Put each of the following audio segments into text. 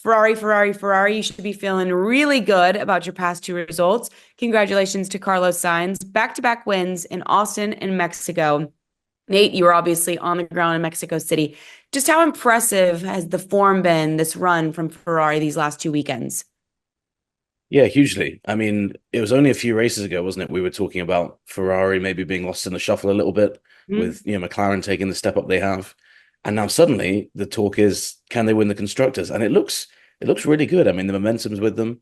Ferrari. You should be feeling really good about your past two results. Congratulations to Carlos Sainz. Back-to-back wins in Austin and Mexico. Nate, you were obviously on the ground in Mexico City. Just how impressive has the form been this run from Ferrari these last two weekends? Yeah, hugely. I mean, it was only a few races ago, wasn't it? We were talking about Ferrari maybe being lost in the shuffle a little bit Mhm. with, McLaren taking the step up they have. And now suddenly the talk is, can they win the constructors? And it looks really good. I mean, the momentum's with them.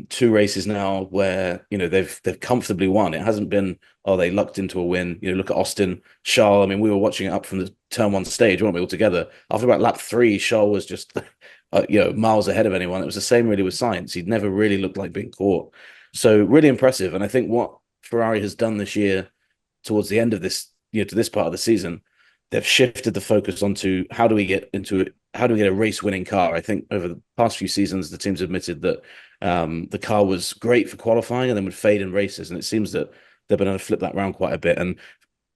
Two races now where, they've comfortably won. It hasn't been, oh, they lucked into a win. Look at Austin, Charles. I mean, we were watching it up from the turn one stage, weren't we, all together? After about lap three, Charles was just miles ahead of anyone. It was the same really with Sainz. He'd never really looked like being caught. So really impressive. And I think what Ferrari has done this year towards the end of this, to this part of the season, they've shifted the focus onto how do we get into it? How do we get a race winning car? I think over the past few seasons, the teams admitted that the car was great for qualifying and then would fade in races. And it seems that they've been able to flip that around quite a bit. And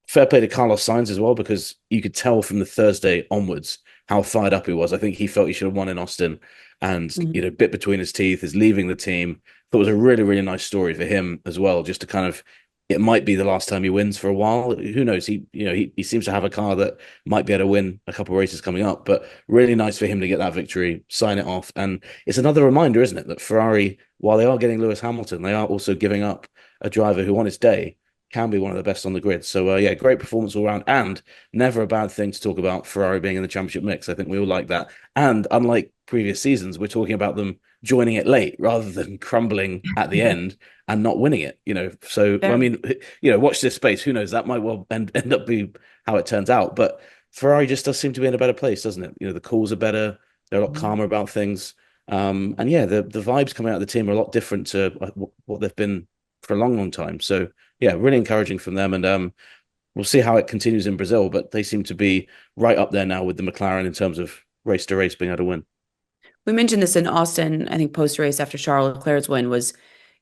fair play to Carlos Sainz as well, because you could tell from the Thursday onwards how fired up he was. I think he felt he should have won in Austin, and Mhm. bit between his teeth is leaving the team. Thought it was a really, really nice story for him as well, just to kind of, it might be the last time he wins for a while. Who knows? He seems to have a car that might be able to win a couple of races coming up, but really nice for him to get that victory, sign it off. And it's another reminder, isn't it, that Ferrari, while they are getting Lewis Hamilton, they are also giving up a driver who on his day can be one of the best on the grid. So yeah, great performance all around, and never a bad thing to talk about Ferrari being in the championship mix. I think we all like that. And unlike previous seasons, we're talking about them joining it late rather than crumbling at the end and not winning it. So I Fair. mean, watch this space. Who knows? That might well end up be how it turns out. But Ferrari just does seem to be in a better place, doesn't it? The calls are better. They're a lot calmer about things. And yeah, the vibes coming out of the team are a lot different to what they've been for a long, long time. So yeah, really encouraging from them. And we'll see how it continues in Brazil, but they seem to be right up there now with the McLaren in terms of race to race being able to win. We mentioned this in Austin, I think post race after Charles Leclerc's win was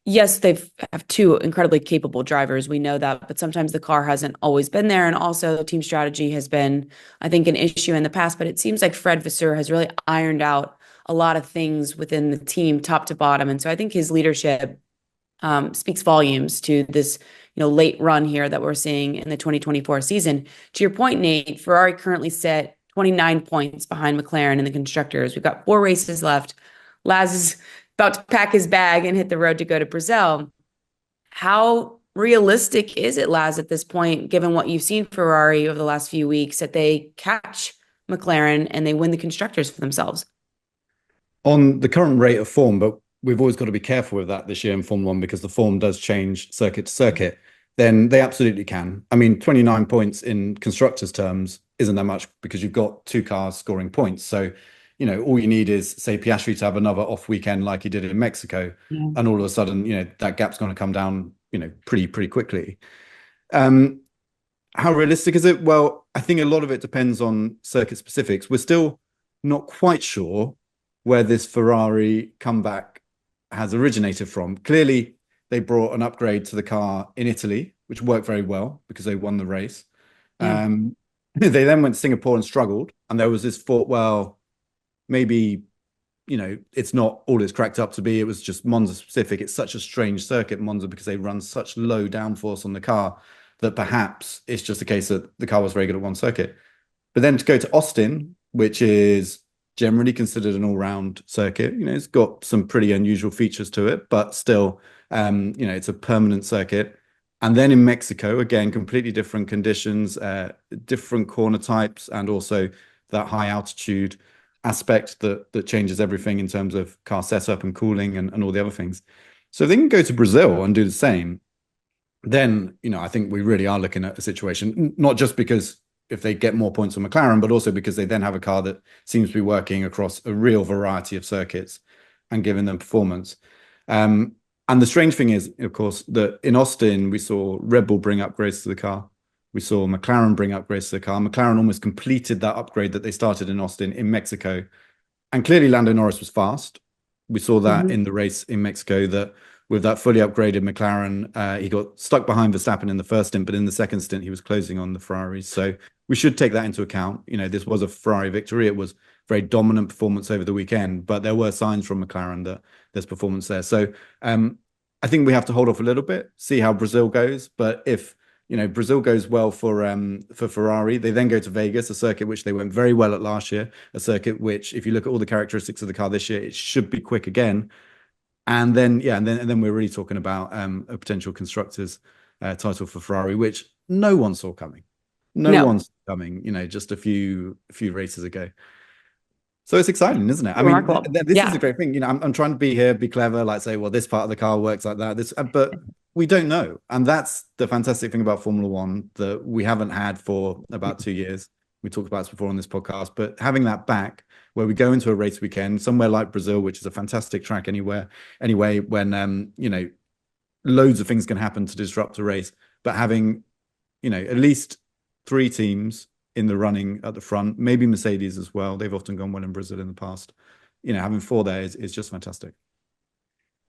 yes, they've have two incredibly capable drivers. We know that, but sometimes the car hasn't always been there. And also team strategy has been, I think, an issue in the past, but it seems like Fred Vasseur has really ironed out a lot of things within the team, top to bottom. And so I think his leadership speaks volumes to this, late run here that we're seeing in the 2024 season. To your point, Nate, Ferrari currently sit 29 points behind McLaren in the constructors. We've got four races left. Laz is about to pack his bag and hit the road to go to Brazil. How realistic is it, Laz, at this point, given what you've seen Ferrari over the last few weeks, that they catch McLaren and they win the constructors for themselves? On the current rate of form, but we've always got to be careful with that this year in Formula One because the form does change circuit to circuit, then they absolutely can. I mean, 29 points in constructors' terms isn't that much because you've got two cars scoring points. So, all you need is, say, Piastri to have another off weekend like he did in Mexico, Yeah. and all of a sudden, that gap's going to come down, pretty quickly. Um, how realistic is it? Well, I think a lot of it depends on circuit specifics. We're still not quite sure where this Ferrari comeback has originated from. Clearly, they brought an upgrade to the car in Italy, which worked very well because they won the race. Yeah. They then went to Singapore and struggled. And there was this thought, well, maybe, it's not all it's cracked up to be. It was just Monza specific. It's such a strange circuit, Monza, because they run such low downforce on the car that perhaps it's just a case that the car was very good at one circuit. But then to go to Austin, which is generally considered an all-round circuit, it's got some pretty unusual features to it, but still, it's a permanent circuit. And then in Mexico, again, completely different conditions, different corner types, and also that high altitude aspect that changes everything in terms of car setup and cooling and all the other things. So if they can go to Brazil and do the same, then, I think we really are looking at a situation, not just because if they get more points on McLaren, but also because they then have a car that seems to be working across a real variety of circuits and giving them performance. And the strange thing is, of course, that in Austin, we saw Red Bull bring upgrades to the car. We saw McLaren bring upgrades to the car. McLaren almost completed that upgrade that they started in Austin in Mexico. And clearly Lando Norris was fast. We saw that Mhm. in the race in Mexico, that with that fully upgraded McLaren, he got stuck behind Verstappen in the first stint, but in the second stint, he was closing on the Ferraris. So we should take that into account. This was a Ferrari victory. It was very dominant performance over the weekend, but there were signs from McLaren that there's performance there. So I think we have to hold off a little bit, see how Brazil goes. But if Brazil goes well for Ferrari, they then go to Vegas, a circuit which they went very well at last year, a circuit which, if you look at all the characteristics of the car this year, it should be quick again. And then we're really talking about a potential constructors title for Ferrari, which no one saw coming. No one's coming, just a few races ago. So it's exciting, isn't it? I mean, this is a great thing. I'm trying to be clever, like say, well, this part of the car works like that. But we don't know. And that's the fantastic thing about Formula One that we haven't had for about 2 years. We talked about this before on this podcast, but having that back where we go into a race weekend, somewhere like Brazil, which is a fantastic track anyway, when, loads of things can happen to disrupt a race, but having, at least 3 teams in the running at the front, maybe Mercedes as well. They've often gone well in Brazil in the past. Having 4 there is just fantastic.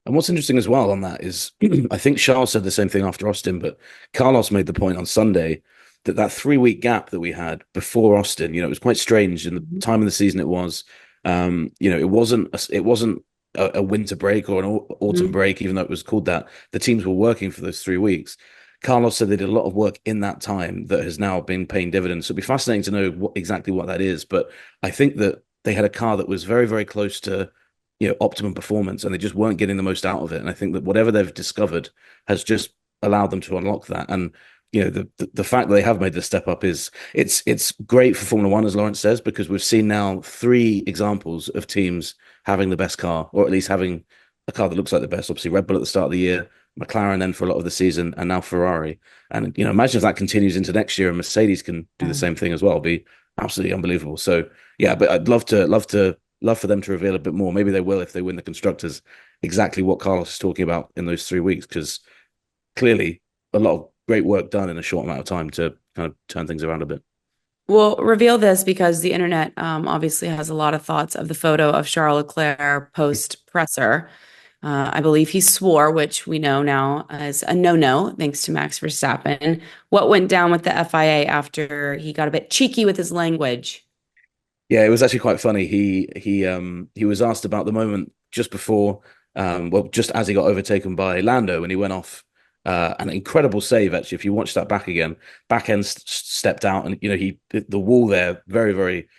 And what's interesting as well on that is, I think Charles said the same thing after Austin, but Carlos made the point on Sunday that 3-week gap that we had before Austin, it was quite strange in the time of the season. It was, it wasn't a winter break or an autumn break, even though it was called that. The teams were working for those 3 weeks. Carlos said they did a lot of work in that time that has now been paying dividends. So it'd be fascinating to know exactly what that is. But I think that they had a car that was very, very close to, optimum performance, and they just weren't getting the most out of it. And I think that whatever they've discovered has just allowed them to unlock that. And the fact that they have made this step up it's great for Formula One, as Laurence says, because we've seen now 3 examples of teams having the best car, or at least having a car that looks like the best. Obviously, Red Bull at the start of the year, McLaren then for a lot of the season, and now Ferrari. And imagine if that continues into next year and Mercedes can do the same thing as well. It'd be absolutely unbelievable. So yeah, but I'd love for them to reveal a bit more. Maybe they will if they win the constructors, exactly what Carlos is talking about in those 3 weeks, because clearly a lot of great work done in a short amount of time to kind of turn things around a bit. We'll reveal this because the internet obviously has a lot of thoughts of the photo of Charles Leclerc post presser. I believe he swore, which we know now is a no-no, thanks to Max Verstappen. What went down with the FIA after he got a bit cheeky with his language? Yeah, it was actually quite funny. He was asked about the moment just before, just as he got overtaken by Lando when he went off. An incredible save, actually. If you watch that back again, back end stepped out, and the wall there, very, very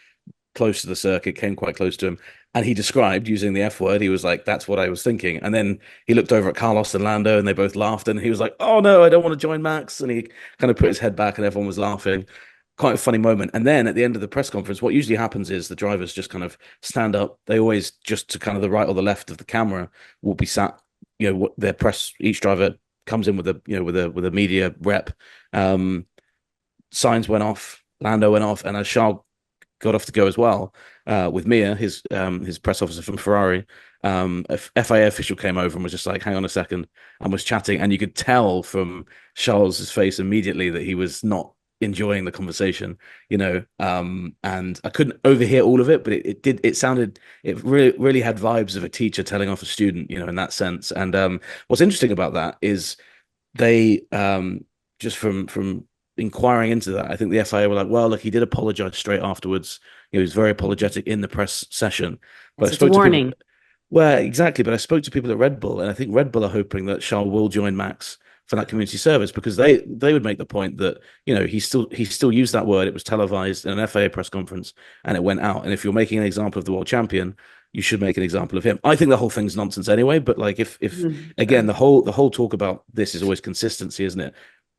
close to the circuit, came quite close to him. And he described, using the F word, he was like, "That's what I was thinking." And then he looked over at Carlos and Lando, and they both laughed. And he was like, "Oh no, I don't want to join Max." And he kind of put his head back, and everyone was laughing. Quite a funny moment. And then at the end of the press conference, what usually happens is the drivers just kind of stand up. They always just to kind of the right or the left of the camera will be sat. What their press, each driver comes in with a media rep. Sainz went off, Lando went off, and as Charles got off to go as well, with Mia, his press officer from Ferrari, a FIA official came over and was just like, "Hang on a second," and was chatting, and you could tell from Charles's face immediately that he was not enjoying the conversation, and I couldn't overhear all of it, but it really had vibes of a teacher telling off a student, in that sense. And what's interesting about that is they just from inquiring into that, I think the FIA were like, well, look, he did apologize straight afterwards. He was very apologetic in the press session. But I spoke to warning. Well, exactly. But I spoke to people at Red Bull, and I think Red Bull are hoping that Charles will join Max for that community service, because they would make the point that he still used that word. It was televised in an FIA press conference, and it went out. And if you're making an example of the world champion, you should make an example of him. I think the whole thing's nonsense anyway. But like, if again, the whole talk about this is always consistency, isn't it?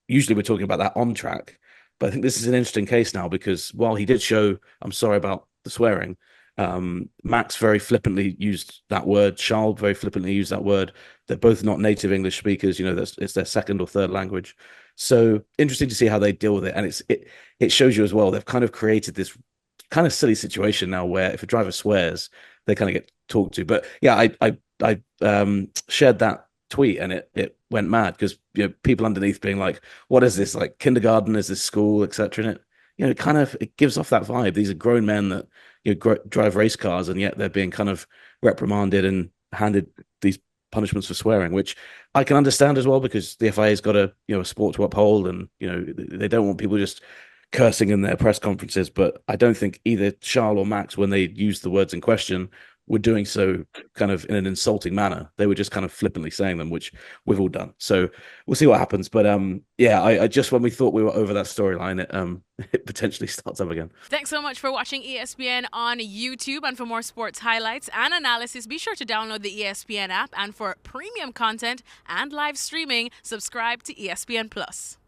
Usually we're talking about that on track, but I think this is an interesting case now, because while he did show, I'm sorry about the swearing, Max very flippantly used that word. Charles very flippantly used that word. They're both not native English speakers. It's their second or third language. So interesting to see how they deal with it. And it shows you as well, they've kind of created this kind of silly situation now where if a driver swears, they kind of get talked to. But yeah, I shared that tweet, and it went mad, because people underneath being like, "What is this, like kindergarten? Is this school, etc.?" And it gives off that vibe. These are grown men that drive race cars, and yet they're being kind of reprimanded and handed these punishments for swearing, which I can understand as well, because the FIA's got a sport to uphold, and they don't want people just cursing in their press conferences, but I don't think either Charles or Max, when they used the words in question, were doing so kind of in an insulting manner. They were just kind of flippantly saying them, which we've all done. So we'll see what happens. But yeah, I just, when we thought we were over that storyline, it potentially starts up again. Thanks so much for watching ESPN on YouTube. And for more sports highlights and analysis, be sure to download the ESPN app. And for premium content and live streaming, subscribe to ESPN Plus.